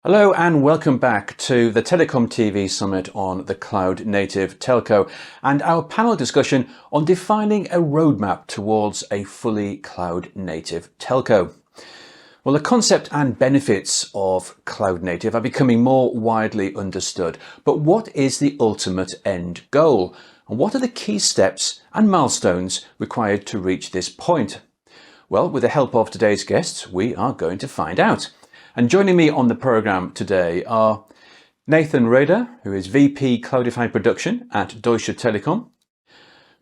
Hello and welcome back to the TelecomTV Summit on the Cloud Native Telco and our panel discussion on defining a roadmap towards a fully cloud native telco. Well, the concept and benefits of cloud native are becoming more widely understood, but what is the ultimate end goal? And what are the key steps and milestones required to reach this point? Well, with the help of today's guests, we are going to find out. And joining me on the program today are Nathan Rader, who is VP Cloudified Production at Deutsche Telekom,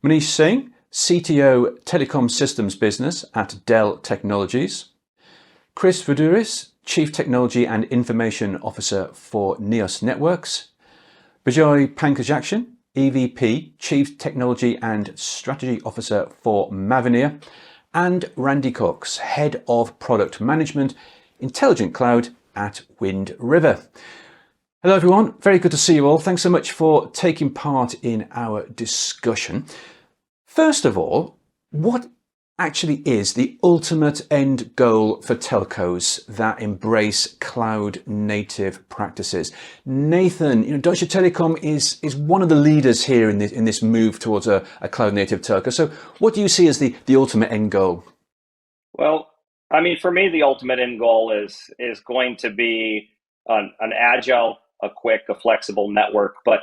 Manish Singh, CTO Telecom Systems Business at Dell Technologies, Chris Voudouris, Chief Technology and Information Officer for Neos Networks, Bejoy Pankajakshan, EVP, Chief Technology and Strategy Officer for Mavenir, and Randy Cox, Head of Product Management, Intelligent Cloud at Wind River. Hello everyone, very good to see you all. Thanks so much for taking part in our discussion. First of all, what actually is the ultimate end goal for telcos that embrace cloud native practices? Nathan, Deutsche Telekom is one of the leaders here in this move towards a cloud native telco. So what do you see as the ultimate end goal? Well, I mean, for me, the ultimate end goal is going to be an agile, a quick, a flexible network. But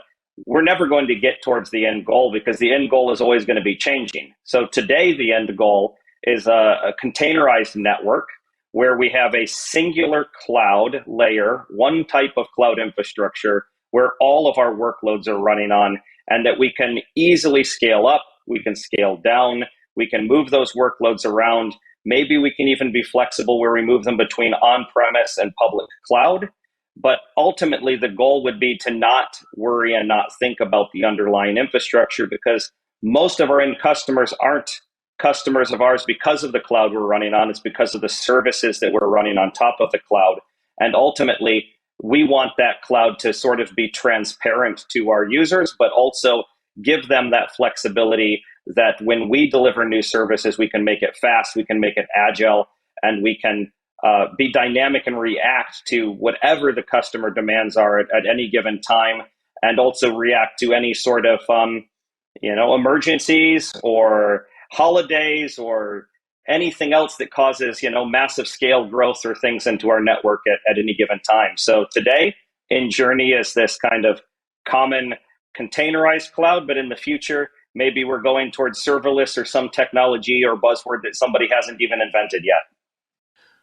we're never going to get towards the end goal because the end goal is always going to be changing. So today, the end goal is a containerized network where we have a singular cloud layer, one type of cloud infrastructure where all of our workloads are running on, and that we can easily scale up, we can scale down, we can move those workloads around. Maybe we can even be flexible where we move them between on-premise and public cloud. But ultimately, the goal would be to not worry and not think about the underlying infrastructure, because most of our end customers aren't customers of ours because of the cloud we're running on. It's because of the services that we're running on top of the cloud. And ultimately, we want that cloud to sort of be transparent to our users, but also give them that flexibility that when we deliver new services, we can make it fast, we can make it agile, and we can be dynamic and react to whatever the customer demands are at any given time, and also react to any sort of emergencies or holidays or anything else that causes massive scale growth or things into our network at any given time. So today, in Journey is this kind of common containerized cloud, but in the future, maybe we're going towards serverless or some technology or buzzword that somebody hasn't even invented yet.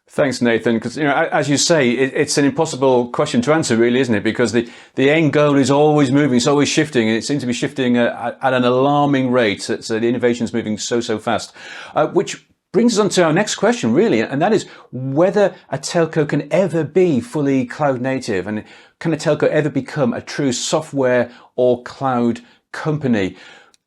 Thanks, Nathan, because as you say, it's an impossible question to answer, really, isn't it? Because the end goal is always moving, it's always shifting, and it seems to be shifting at an alarming rate. So the innovation is moving so fast, which brings us on to our next question, really, and that is whether a telco can ever be fully cloud native, and can a telco ever become a true software or cloud company?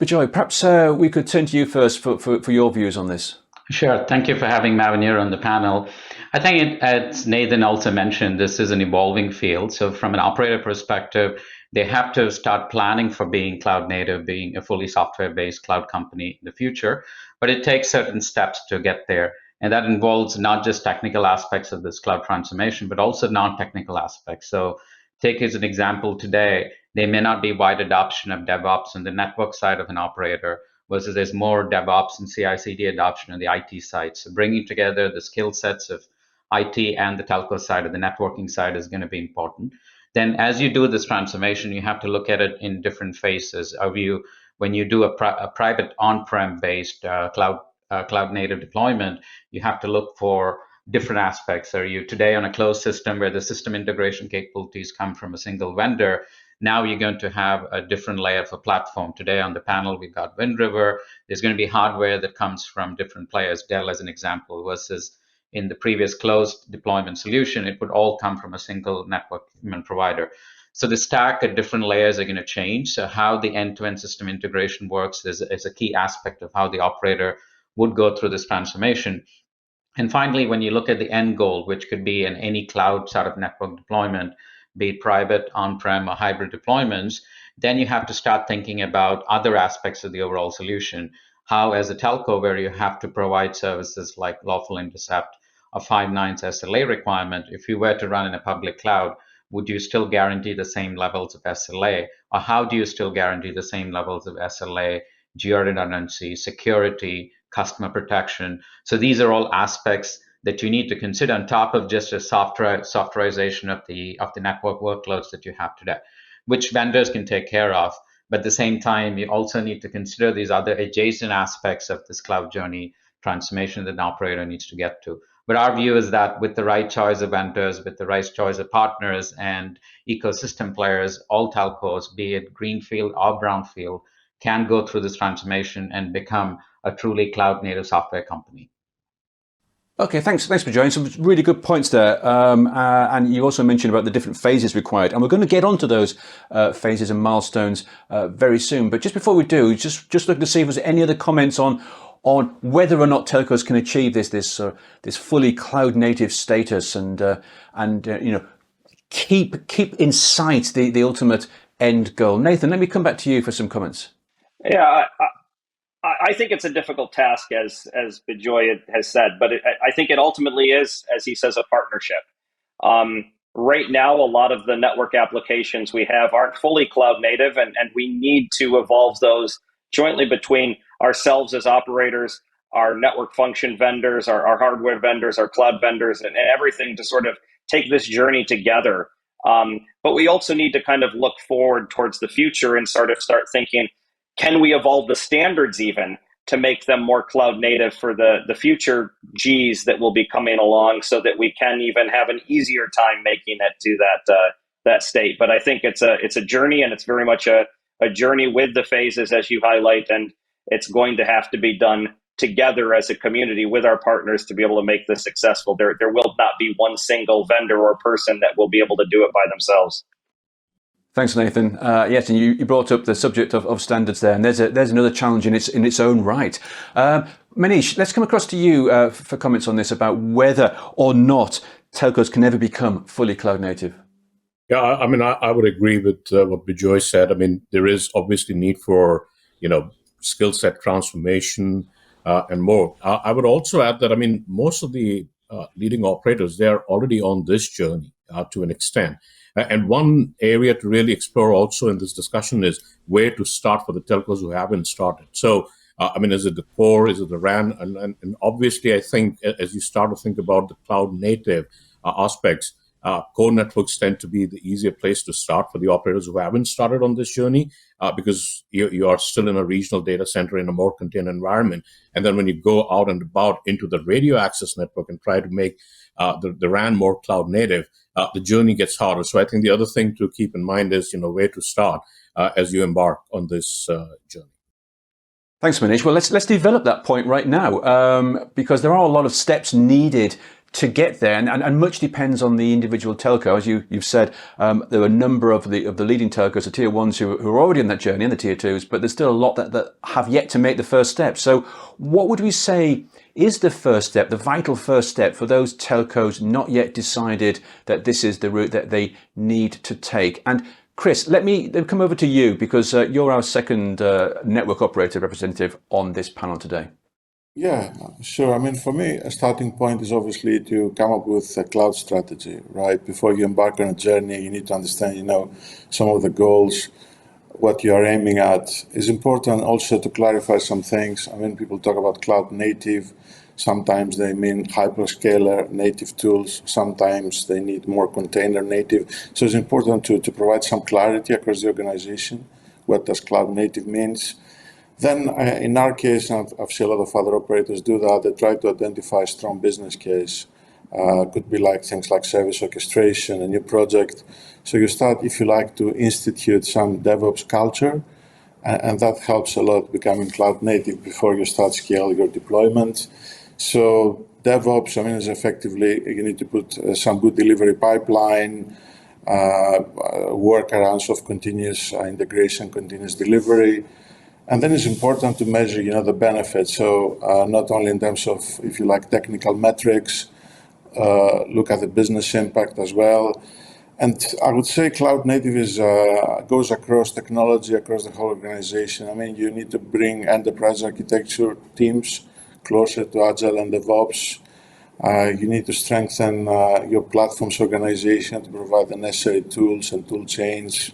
Bejoy, perhaps we could turn to you first for your views on this. Sure. Thank you for having Mavenir on the panel. I think, as Nathan also mentioned, this is an evolving field. So from an operator perspective, they have to start planning for being cloud native, being a fully software-based cloud company in the future. But it takes certain steps to get there. And that involves not just technical aspects of this cloud transformation, but also non-technical aspects. So take as an example today, there may not be wide adoption of DevOps on the network side of an operator, versus there's more DevOps and CI/CD adoption on the IT side. So bringing together the skill sets of IT and the telco side, or the networking side, is going to be important. Then as you do this transformation, you have to look at it in different phases. When you do a private on-prem based cloud native deployment, you have to look for different aspects. Are you today on a closed system where the system integration capabilities come from a single vendor? Now you're going to have a different layer for platform. Today on the panel, we've got Wind River. There's going to be hardware that comes from different players, Dell as an example, versus in the previous closed deployment solution, it would all come from a single network provider. So the stack at different layers are going to change. So how the end-to-end system integration works is a key aspect of how the operator would go through this transformation. And finally, when you look at the end goal, which could be in any cloud sort of network deployment, be it private, on-prem, or hybrid deployments, then you have to start thinking about other aspects of the overall solution. how, as a telco, where you have to provide services like lawful intercept, a 5 nines SLA requirement, if you were to run in a public cloud, would you still guarantee the same levels of SLA? Or how do you still guarantee the same levels of SLA, geo-redundancy, security, customer protection? So these are all aspects that you need to consider on top of just a softwarization of the network workloads that you have today, which vendors can take care of. But at the same time, you also need to consider these other adjacent aspects of this cloud journey transformation that an operator needs to get to. But our view is that with the right choice of vendors, with the right choice of partners and ecosystem players, all telcos, be it greenfield or brownfield, can go through this transformation and become a truly cloud native software company. Okay, thanks, Bejoy. Some really good points there. And you also mentioned about the different phases required, and we're going to get onto those phases and milestones very soon. But just before we do, just looking to see if there's any other comments on whether or not telcos can achieve this fully cloud native status and keep in sight the ultimate end goal. Nathan, let me come back to you for some comments. Yeah, I think it's a difficult task, as Bejoy has said, but I think it ultimately is, as he says, a partnership. Right now, a lot of the network applications we have aren't fully cloud native, and we need to evolve those jointly between ourselves as operators, our network function vendors, our hardware vendors, our cloud vendors, and everything to sort of take this journey together. But we also need to kind of look forward towards the future and sort of start thinking, can we evolve the standards even to make them more cloud native for the future Gs that will be coming along, so that we can even have an easier time making it to that state? But I think it's a journey, and it's very much a journey with the phases, as you highlight, and it's going to have to be done together as a community with our partners to be able to make this successful. There will not be one single vendor or person that will be able to do it by themselves. Thanks, Nathan. Yes, and you brought up the subject of standards there, and there's another challenge in its own right. Manish, let's come across to you for comments on this about whether or not telcos can ever become fully cloud native. Yeah, I mean, I would agree with what Bejoy said. I mean, there is obviously need for skill set transformation and more. I would also add that, I mean, most of the leading operators, they are already on this journey to an extent. And one area to really explore also in this discussion is where to start for the telcos who haven't started. So, I mean, is it the core? Is it the RAN? And obviously, I think as you start to think about the cloud native aspects, core networks tend to be the easier place to start for the operators who haven't started on this journey, because you are still in a regional data center in a more contained environment. And then when you go out and about into the radio access network and try to make the RAN more cloud native, the journey gets harder. So I think the other thing to keep in mind is, where to start as you embark on this journey. Thanks, Manish. Well, let's develop that point right now, because there are a lot of steps needed to get there, and much depends on the individual telco. As you've said, there are a number of the leading telcos, the tier ones who are already on that journey, and the tier twos, but there's still a lot that have yet to make the first step. So what would we say is the first step, the vital first step for those telcos not yet decided that this is the route that they need to take? And Chris, let me come over to you, because you're our second network operator representative on this panel today. Yeah, sure. I mean, for me, a starting point is obviously to come up with a cloud strategy, right? Before you embark on a journey, you need to understand, some of the goals, what you are aiming at. It's important also to clarify some things. I mean, people talk about cloud native. Sometimes they mean hyperscaler native tools. Sometimes they need more container native. So it's important to provide some clarity across the organization. What does cloud native means? Then in our case, and I've seen a lot of other operators do that, they try to identify a strong business case. Could be like things like service orchestration, a new project. So you start, if you like, to institute some DevOps culture, and that helps a lot becoming cloud native before you start scaling your deployment. So DevOps, I mean, is effectively, you need to put some good delivery pipeline, workarounds of continuous integration, continuous delivery. And then it's important to measure, the benefits. So not only in terms of, if you like, technical metrics, look at the business impact as well. And I would say cloud native is goes across technology, across the whole organization. I mean, you need to bring enterprise architecture teams closer to Agile and DevOps. You need to strengthen your platforms organization to provide the necessary tools and tool chains.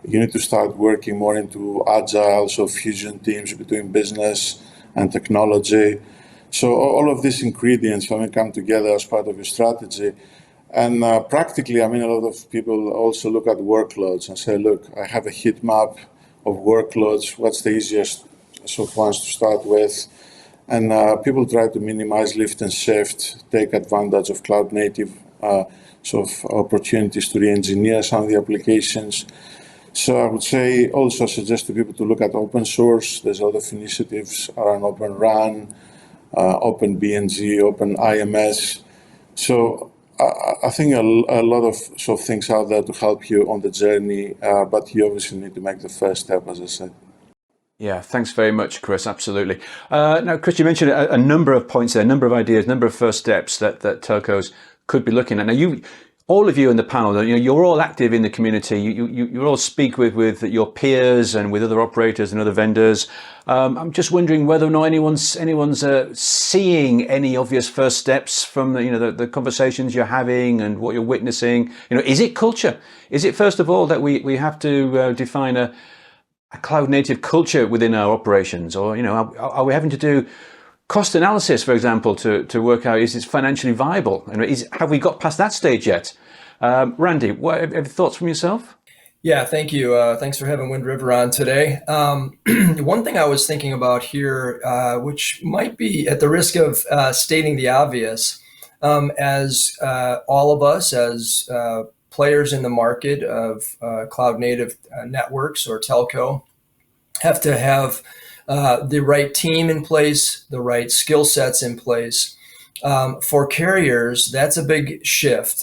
You need to start working more into Agile, so fusion teams between business and technology. So all of these ingredients, when they come together as part of your strategy, and practically, I mean, a lot of people also look at workloads and say, look, I have a heat map of workloads. What's the easiest sort of ones to start with? And people try to minimize lift and shift, take advantage of cloud native sort of opportunities to re-engineer some of the applications. So I would say also suggest to people to look at open source. There's a lot of initiatives around Open Run, Open BNG, Open IMS. So I think a lot of sort of things out there to help you on the journey, but you obviously need to make the first step, as I said. Yeah, thanks very much, Chris. Absolutely. Now, Chris, you mentioned a number of points there, a number of ideas, a number of first steps that telcos could be looking at. Now, all of you in the panel, you're all active in the community. You all speak with your peers and with other operators and other vendors. I'm just wondering whether or not anyone's seeing any obvious first steps from the conversations you're having and what you're witnessing. Is it culture? Is it first of all that we have to define a cloud native culture within our operations, or are we having to do cost analysis, for example, to work out is it financially viable? And have we got past that stage yet? Randy, what have thoughts from yourself? Yeah, thank you. Thanks for having Wind River on today. One thing I was thinking about here, which might be at the risk of stating the obvious, as all of us as players in the market of cloud native networks or telco have to have the right team in place, the right skill sets in place. For carriers, that's a big shift.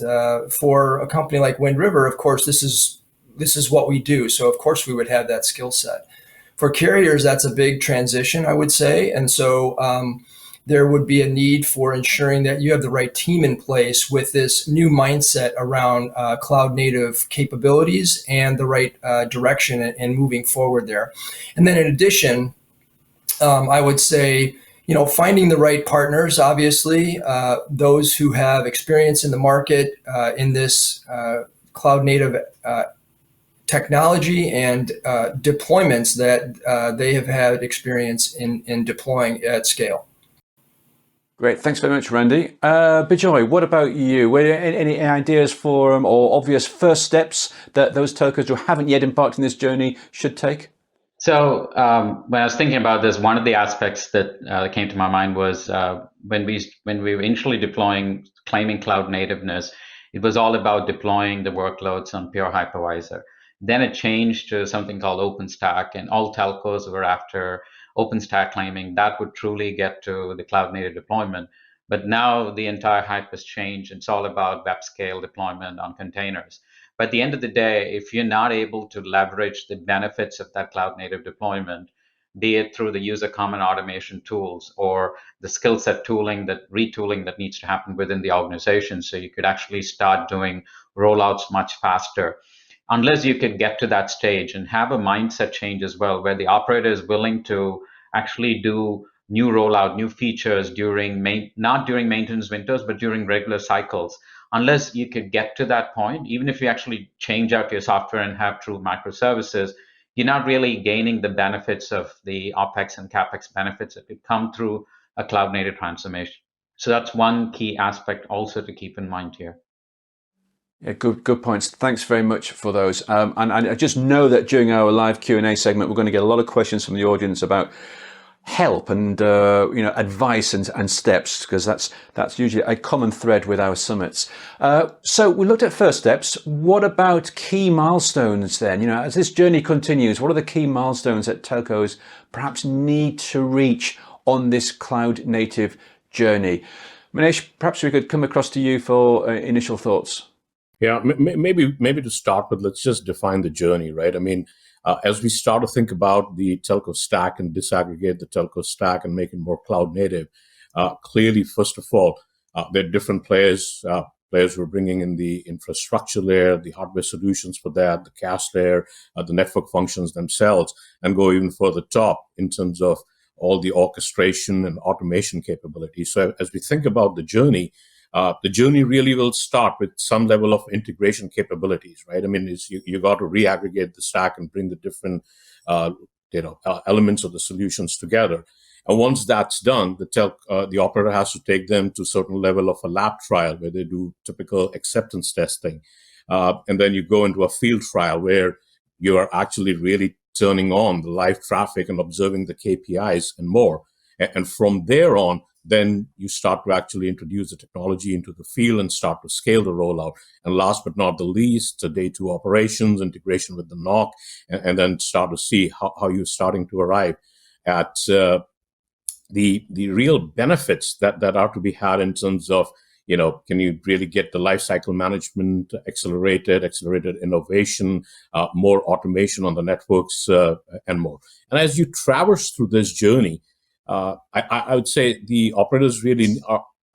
For a company like Wind River, of course, this is what we do. So of course we would have that skill set. For carriers, that's a big transition, I would say. And so there would be a need for ensuring that you have the right team in place with this new mindset around cloud native capabilities and the right direction and moving forward there. And then in addition, I would say, finding the right partners, obviously, those who have experience in the market in this cloud native technology and deployments that they have had experience in deploying at scale. Great, thanks very much, Randy. Bejoy, what about you? Were there any ideas for or obvious first steps that those telcos who haven't yet embarked on this journey should take? So when I was thinking about this, one of the aspects that came to my mind was when we were initially claiming cloud nativeness, it was all about deploying the workloads on pure hypervisor. Then it changed to something called OpenStack, and all telcos were after OpenStack claiming that would truly get to the cloud native deployment. But now the entire hype has changed. It's all about web scale deployment on containers. But at the end of the day, if you're not able to leverage the benefits of that cloud native deployment, be it through the user common automation tools or the skill set retooling that needs to happen within the organization, so you could actually start doing rollouts much faster. Unless you could get to that stage and have a mindset change as well, where the operator is willing to actually do new rollout, new features not during maintenance windows, but during regular cycles. Unless you could get to that point, even if you actually change out your software and have true microservices, you're not really gaining the benefits of the OpEx and CapEx benefits that could come through a cloud native transformation. So that's one key aspect also to keep in mind here. Yeah, good points. Thanks very much for those. And I just know that during our live Q&A segment, we're going to get a lot of questions from the audience about help and advice and steps, because that's usually a common thread with our summits. So we looked at first steps. What about key milestones then? As this journey continues, what are the key milestones that telcos perhaps need to reach on this cloud native journey? Manish, perhaps we could come across to you for initial thoughts. Yeah, maybe to start with, let's just define the journey, right? I mean, as we start to think about the telco stack and disaggregate the telco stack and make it more cloud native, clearly, first of all, there are different players players who are bringing in the infrastructure layer, the hardware solutions for that, the CAS layer, the network functions themselves, and go even further top in terms of all the orchestration and automation capabilities. So as we think about the journey really will start with some level of integration capabilities, right? I mean, you got to reaggregate the stack and bring the different elements of the solutions together. And once that's done, the operator has to take them to a certain level of a lab trial where they do typical acceptance testing. And then you go into a field trial where you are actually really turning on the live traffic and observing the KPIs and more. And from there on, then you start to actually introduce the technology into the field and start to scale the rollout. And last but not the least, day 2 operations, integration with the NOC, and then start to see how you're starting to arrive at the real benefits that are to be had in terms of, can you really get the lifecycle management accelerated innovation, more automation on the networks, and more. And as you traverse through this journey, I would say the operators really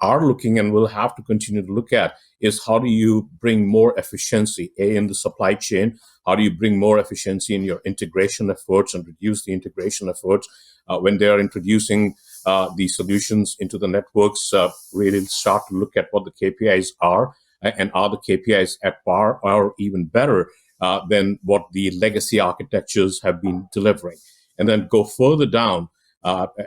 are looking and will have to continue to look at is how do you bring more efficiency, in the supply chain? How do you bring more efficiency in your integration efforts and reduce the integration efforts when they are introducing the solutions into the networks? Really start to look at what the KPIs are, and are the KPIs at par or even better than what the legacy architectures have been delivering? And then go further down.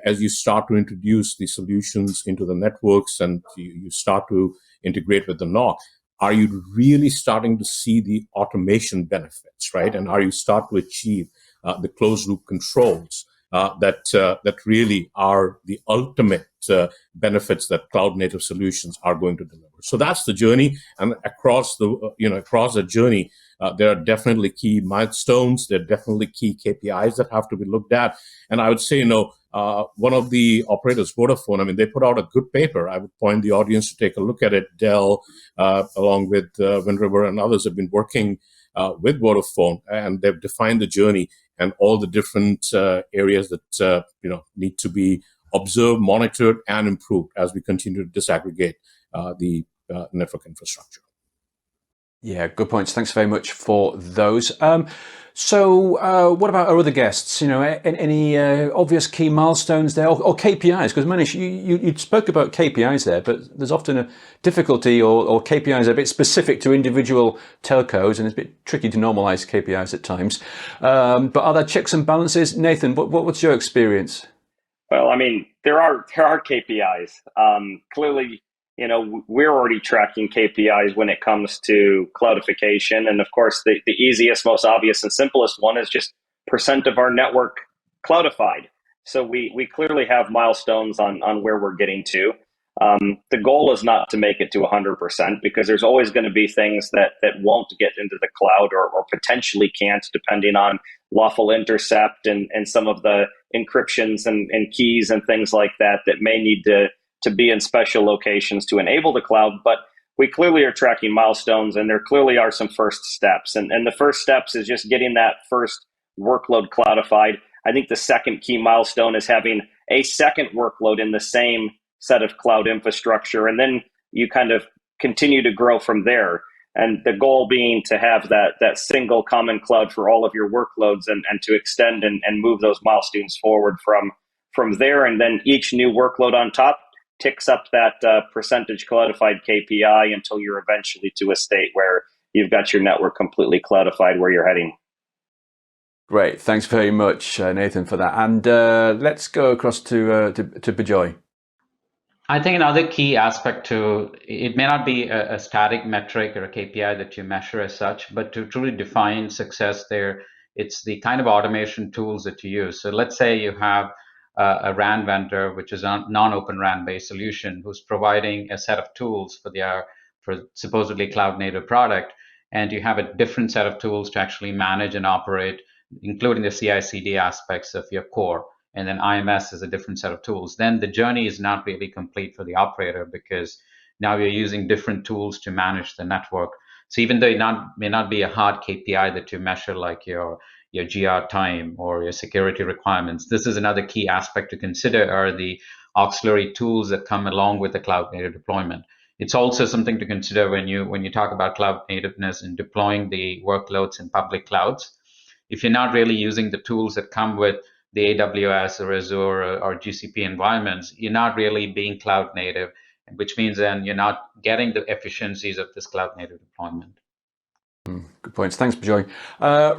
As you start to introduce the solutions into the networks and you start to integrate with the NOC, are you really starting to see the automation benefits, right? And are you start to achieve the closed loop controls that really are the ultimate benefits that cloud native solutions are going to deliver? So that's the journey, and across the journey, there are definitely key milestones. There are definitely key KPIs that have to be looked at. And I would say, one of the operators, Vodafone, they put out a good paper. I would point the audience to take a look at it. Dell, along with Wind River and others, have been working with Vodafone, and they've defined the journey and all the different areas that need to be observed, monitored, and improved as we continue to disaggregate the network infrastructure. Yeah, good points. Thanks very much for those. So what about our other guests? Any obvious key milestones there, or KPIs? Because Manish, you spoke about KPIs there, but there's often a difficulty, or KPIs are a bit specific to individual telcos, and it's a bit tricky to normalize KPIs at times. But are there checks and balances? Nathan, what's your experience? Well, there are KPIs. Clearly, we're already tracking KPIs when it comes to cloudification. And of course, the easiest, most obvious, and simplest one is just % of our network cloudified. So we clearly have milestones on where we're getting to. The goal is not to make it to 100%, because there's always going to be things that won't get into the cloud or potentially can't, depending on lawful intercept and some of the encryptions and keys and things like that may need to be in special locations to enable the cloud. But we clearly are tracking milestones, and there clearly are some first steps. And the first steps is just getting that first workload cloudified. I think the second key milestone is having a second workload in the same set of cloud infrastructure. And then you kind of continue to grow from there. And the goal being to have that single common cloud for all of your workloads, and to extend and move those milestones forward from there. And then each new workload on top ticks up that percentage cloudified KPI until you're eventually to a state where you've got your network completely cloudified where you're heading. Great. Thanks very much, Nathan, for that. And let's go across to Bejoy. I think another key aspect to it may not be a static metric or a KPI that you measure as such, but to truly define success there, it's the kind of automation tools that you use. So let's say you have a RAN vendor, which is a non-open RAN based solution, who's providing a set of tools for supposedly cloud native product, and you have a different set of tools to actually manage and operate, including the CI/CD aspects of your core. And then IMS is a different set of tools. Then the journey is not really complete for the operator, because now you're using different tools to manage the network. So even though it may not be a hard KPI that you measure, like your GR time or your security requirements, this is another key aspect to consider, are the auxiliary tools that come along with the cloud native deployment. It's also something to consider when you talk about cloud nativeness and deploying the workloads in public clouds. If you're not really using the tools that come with the AWS or Azure or GCP environments, you're not really being cloud native, which means then you're not getting the efficiencies of this cloud native deployment. Good points. Thanks, Bejoy.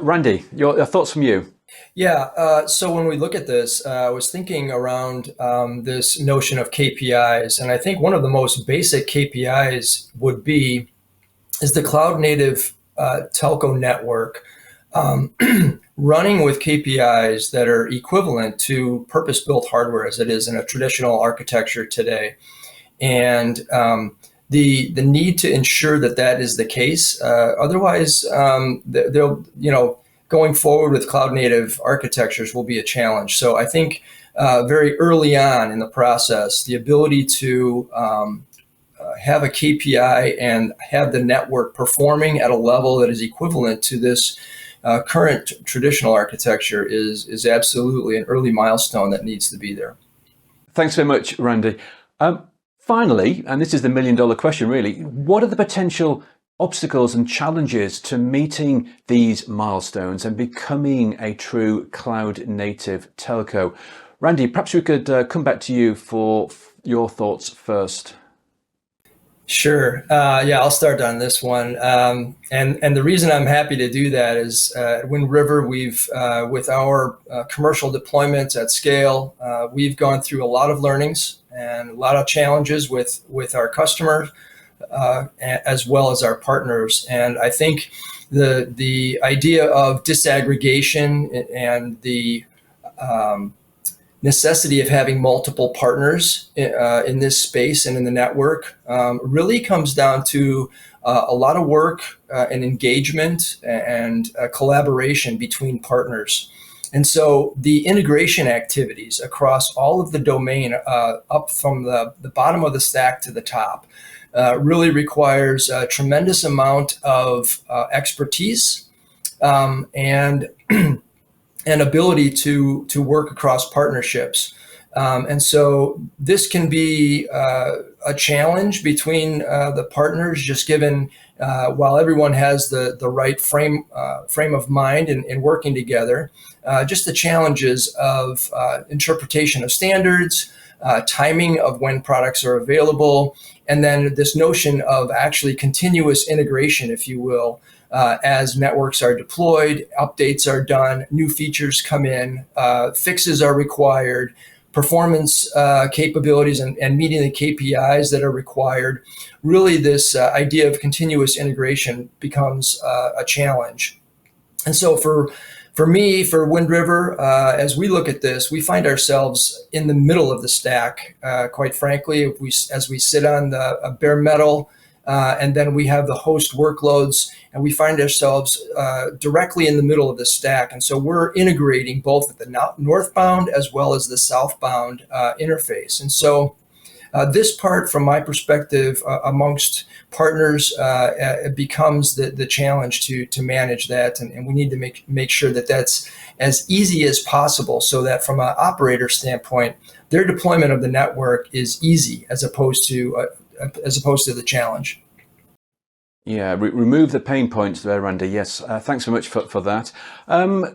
Randy, your thoughts from you? Yeah, so when we look at this, I was thinking around this notion of KPIs, and I think one of the most basic KPIs is the cloud native telco network running with KPIs that are equivalent to purpose-built hardware as it is in a traditional architecture today. And the need to ensure that is the case. Otherwise, they'll, going forward with cloud native architectures will be a challenge. So I think very early on in the process, the ability to have a KPI and have the network performing at a level that is equivalent to this current traditional architecture is absolutely an early milestone that needs to be there. Thanks very much, Randy. Finally, and this is the million-dollar question really, what are the potential obstacles and challenges to meeting these milestones and becoming a true cloud-native telco? Randy, perhaps we could come back to you for your thoughts first. Sure. Yeah, I'll start on this one. And the reason I'm happy to do that is at Wind River, we've, with our commercial deployments at scale, we've gone through a lot of learnings and a lot of challenges with our customers, as well as our partners. And I think the idea of disaggregation and the necessity of having multiple partners in this space and in the network really comes down to a lot of work and engagement and collaboration between partners. And so the integration activities across all of the domain up from the bottom of the stack to the top really requires a tremendous amount of expertise and ability to work across partnerships. And so this can be a challenge between the partners, just given while everyone has the right frame of mind in working together, just the challenges of interpretation of standards, timing of when products are available, and then this notion of actually continuous integration, if you will, as networks are deployed, updates are done, new features come in, fixes are required, performance capabilities and meeting the KPIs that are required. Really, this idea of continuous integration becomes a challenge. And so for me, for Wind River, as we look at this, we find ourselves in the middle of the stack, quite frankly, as we sit on the bare metal, and then we have the host workloads, and we find ourselves directly in the middle of the stack. And so we're integrating both at the northbound as well as the southbound interface. And so this part, from my perspective, amongst partners, it becomes the challenge to manage that. And we need to make sure that that's as easy as possible, so that from an operator standpoint, their deployment of the network is easy as opposed to the challenge. Yeah, remove the pain points there, Randy. Yes, thanks so much for that.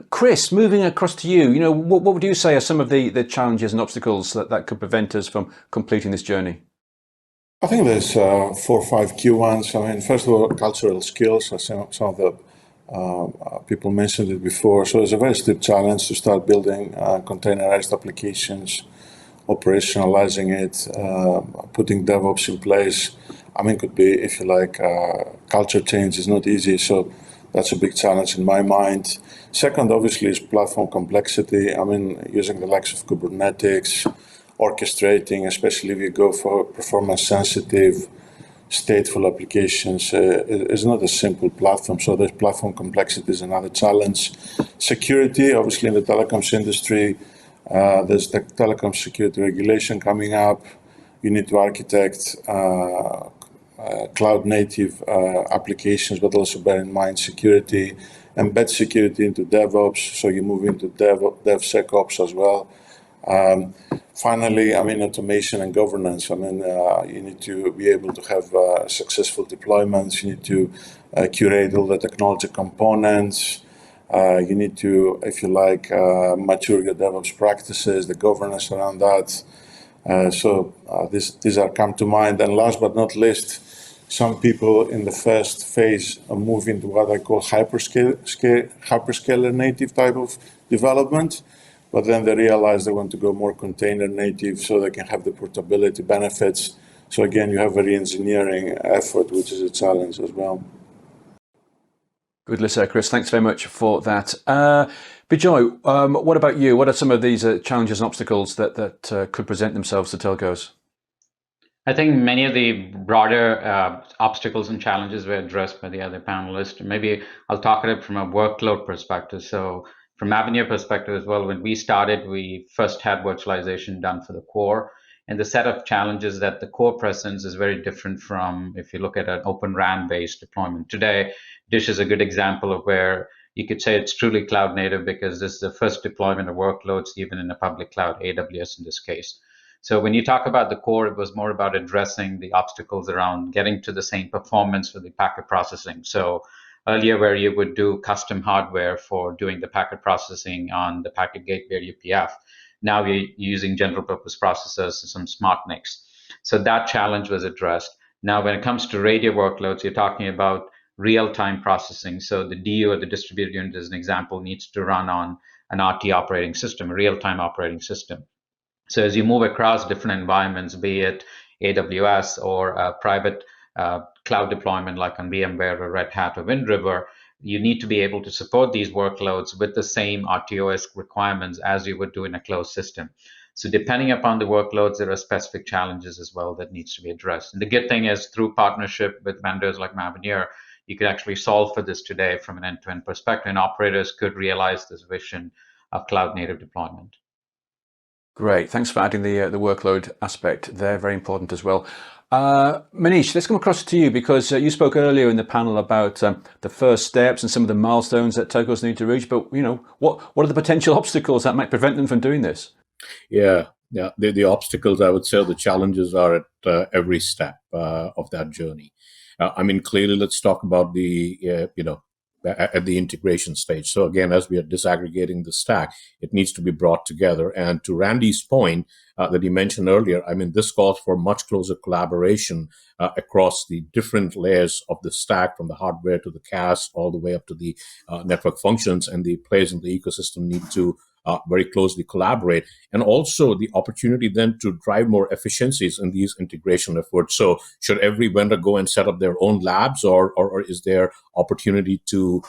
Chris, moving across to you, what would you say are some of the challenges and obstacles that could prevent us from completing this journey? I think there's 4 or 5 key ones. I mean, first of all, cultural skills. Some of the people mentioned it before. So it's a very steep challenge to start building containerized applications, operationalizing it, putting DevOps in place. I mean, could be, if you like, culture change is not easy. So that's a big challenge in my mind. Second, obviously, is platform complexity. I mean, using the likes of Kubernetes, orchestrating, especially if you go for performance-sensitive, stateful applications, is not a simple platform. So there's platform complexity is another challenge. Security, obviously, in the telecoms industry, there's the telecom security regulation coming up. You need to architect cloud-native applications, but also bear in mind security, embed security into DevOps, so you move into DevSecOps as well. Finally, I mean, automation and governance. I mean, you need to be able to have successful deployments. You need to curate all the technology components. You need to, if you like, mature your DevOps practices, the governance around that. These are come to mind. And last but not least, some people in the first phase are moving to what I call hyperscaler native type of development, but then they realize they want to go more container native so they can have the portability benefits. So again, you have a re-engineering effort, which is a challenge as well. Good list, Chris. Thanks very much for that. Bejoy, what about you? What are some of these challenges and obstacles that could present themselves to telcos? I think many of the broader obstacles and challenges were addressed by the other panelists. Maybe I'll talk about it from a workload perspective. So from Mavenir perspective as well, when we started, we first had virtualization done for the core. And the set of challenges that the core presents is very different from if you look at an open RAN based deployment. Today, Dish is a good example of where you could say it's truly cloud native because this is the first deployment of workloads, even in a public cloud, AWS in this case. So when you talk about the core, it was more about addressing the obstacles around getting to the same performance for the packet processing. So earlier where you would do custom hardware for doing the packet processing on the packet gateway or UPF, now we're using general purpose processors and some smart NICs. So that challenge was addressed. Now, when it comes to radio workloads, you're talking about real-time processing. So the DU or the distributed unit, as an example, needs to run on an RT operating system, a real-time operating system. So as you move across different environments, be it AWS or a private cloud deployment like on VMware or Red Hat or Wind River, you need to be able to support these workloads with the same RTOS requirements as you would do in a closed system. So depending upon the workloads, there are specific challenges as well that needs to be addressed. And the good thing is through partnership with vendors like Mavenir, you could actually solve for this today from an end-to-end perspective, and operators could realize this vision of cloud native deployment. Great. Thanks for adding the workload aspect there. Very important as well. Manish, let's come across to you because you spoke earlier in the panel about the first steps and some of the milestones that telcos need to reach. But what are the potential obstacles that might prevent them from doing this? Yeah. The obstacles, I would say, the challenges are at every step of that journey. I mean, clearly, let's talk about the at the integration stage. So again, as we are disaggregating the stack, it needs to be brought together. And to Randy's point that he mentioned earlier, I mean, this calls for much closer collaboration across the different layers of the stack, from the hardware to the CAS, all the way up to the network functions, and the players in the ecosystem need to very closely collaborate, and also the opportunity then to drive more efficiencies in these integration efforts. So should every vendor go and set up their own labs, or is there opportunity to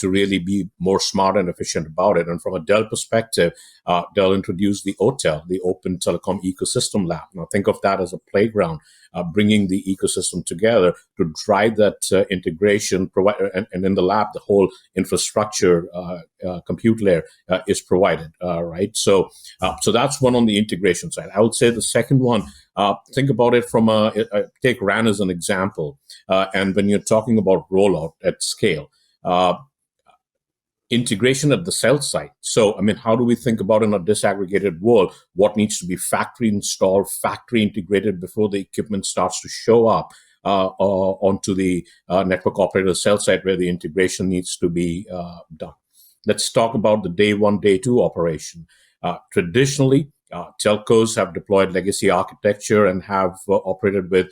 really be more smart and efficient about it? And from a Dell perspective, Dell introduced the OTEL, the Open Telecom Ecosystem Lab. Now think of that as a playground, bringing the ecosystem together to drive that integration, and in the lab, the whole infrastructure compute layer is provided, right? So that's one on the integration side. I would say the second one, think about it from take RAN as an example. And when you're talking about rollout at scale, integration at the cell site. So, I mean, how do we think about in a disaggregated world, what needs to be factory installed, factory integrated before the equipment starts to show up onto the network operator cell site where the integration needs to be done? Let's talk about the day one, day two operation. Traditionally, telcos have deployed legacy architecture and have operated with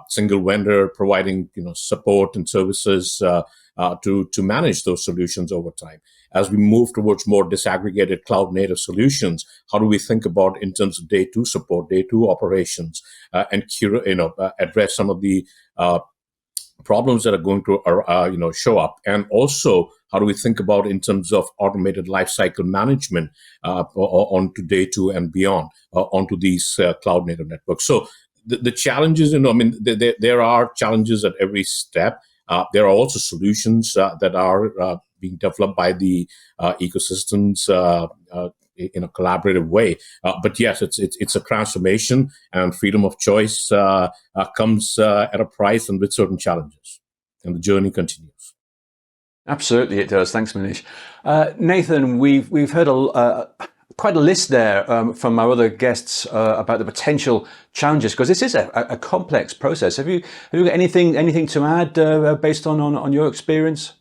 single vendor providing support and services to manage those solutions over time. As we move towards more disaggregated cloud native solutions, how do we think about in terms of day two support, day two operations, and address some of the problems that are going to show up? And also, how do we think about in terms of automated lifecycle management onto day two and beyond onto these cloud native networks? So the challenges, I mean, there are challenges at every step. There are also solutions that are being developed by the ecosystems in a collaborative way. But yes, it's a transformation, and freedom of choice comes at a price and with certain challenges, and the journey continues. Absolutely, it does. Thanks, Manish. Nathan, we've heard quite a list there from our other guests about the potential challenges, because this is a complex process. Have you got anything to add based on your experience?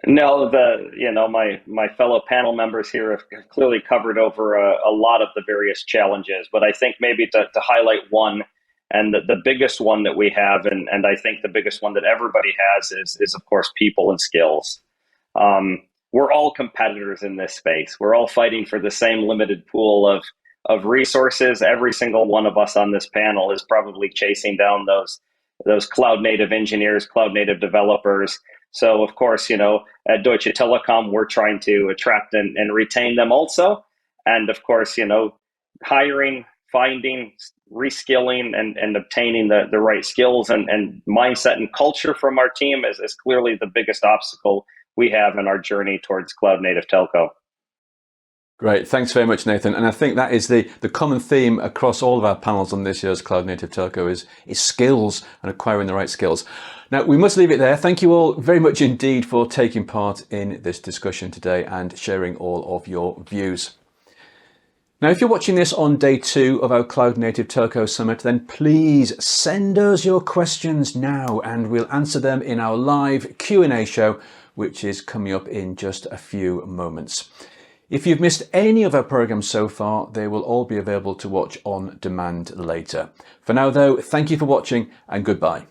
No, my fellow panel members here have clearly covered over a lot of the various challenges, but I think maybe to highlight one, and the biggest one that we have, and I think the biggest one that everybody has is of course people and skills. We're all competitors in this space. We're all fighting for the same limited pool of resources. Every single one of us on this panel is probably chasing down those cloud native engineers, cloud native developers. So of course, at Deutsche Telekom, we're trying to attract and retain them also. And of course, hiring, finding, reskilling, and obtaining the right skills and mindset and culture from our team is clearly the biggest obstacle we have in our journey towards cloud native telco. Great, thanks very much, Nathan. And I think that is the common theme across all of our panels on this year's Cloud Native Telco is skills and acquiring the right skills. Now, we must leave it there. Thank you all very much indeed for taking part in this discussion today and sharing all of your views. Now, if you're watching this on day 2 of our Cloud Native Telco Summit, then please send us your questions now and we'll answer them in our live Q&A show, which is coming up in just a few moments. If you've missed any of our programs so far, they will all be available to watch on demand later. For now though, thank you for watching and goodbye.